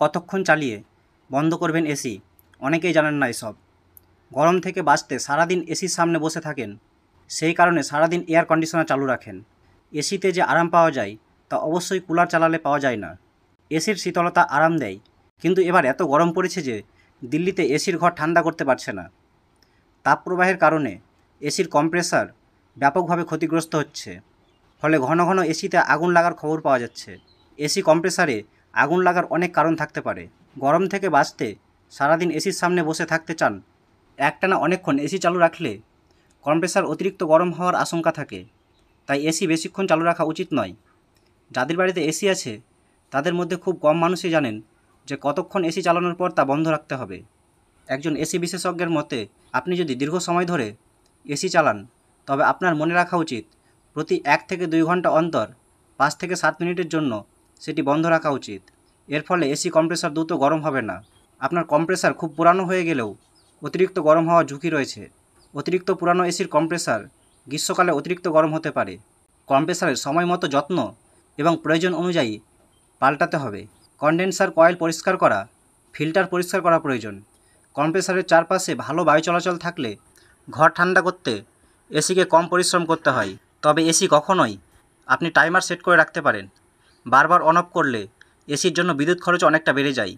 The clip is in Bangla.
কতক্ষণ চালিয়ে বন্ধ করবেন এসি, অনেকেই জানেন না এসব। গরম থেকে বাঁচতে সারাদিন এসির সামনে বসে থাকেন, সেই কারণে সারাদিন এয়ার কন্ডিশনার চালু রাখেন। এসিতে যে আরাম পাওয়া যায় তা অবশ্যই কুলার চালালে পাওয়া যায় না। এসির শীতলতা আরাম দেয়, কিন্তু এবার এত গরম পড়েছে যে দিল্লিতে এসির ঘর ঠান্ডা করতে পারছে না। তাপপ্রবাহের কারণে এসির কম্প্রেসার ব্যাপকভাবে ক্ষতিগ্রস্ত হচ্ছে, ফলে ঘন ঘন এসিতে আগুন লাগার খবর পাওয়া যাচ্ছে। এসি কম্প্রেসারে আগুন লাগার অনেক কারণ থাকতে পারে। গরম থেকে বাঁচতে সারাদিন এসির সামনে বসে থাকতে চান, একটানা অনেকক্ষণ এসি চালু রাখলে কম্প্রেসার অতিরিক্ত গরম হওয়ার আশঙ্কা থাকে, তাই এসি বেশিক্ষণ চালু রাখা উচিত নয়। যাদের বাড়িতে এসি আছে তাদের মধ্যে খুব কম মানুষই জানেন যে কতক্ষণ এসি চালানোর পর তা বন্ধ রাখতে হবে। একজন এসি বিশেষজ্ঞের মতে আপনি যদি দীর্ঘ সময় ধরে এসি চালান তবে আপনার মনে রাখা উচিত প্রতি 1 থেকে 2 ঘন্টা অন্তর 5 থেকে 7 মিনিটের জন্য সেটি বন্ধ রাখা উচিত। এর ফলে এসি কম্প্রেসার দ্রুত গরম হবে না। আপনার কম্প্রেসার খুব পুরানো হয়ে গেলেও অতিরিক্ত গরম হওয়ার ঝুঁকি রয়েছে। অতিরিক্ত পুরানো এসির কম্প্রেসার গ্রীষ্মকালে অতিরিক্ত গরম হতে পারে। কম্প্রেসারের সময় মতো যত্ন এবং প্রয়োজন অনুযায়ী পাল্টাতে হবে। কনডেন্সার কয়েল পরিষ্কার করা, ফিল্টার পরিষ্কার করা প্রয়োজন। কম্প্রেসারের চারপাশে ভালো বায়ু চলাচল থাকলে ঘর ঠান্ডা করতে এসিকে কম পরিশ্রম করতে হয়। তবে এসি কখনোই আপনি টাইমার সেট করে রাখতে পারেন। বারবার অন অফ করলে এসির জন্য বিদ্যুৎ খরচ অনেকটা বেড়ে যায়।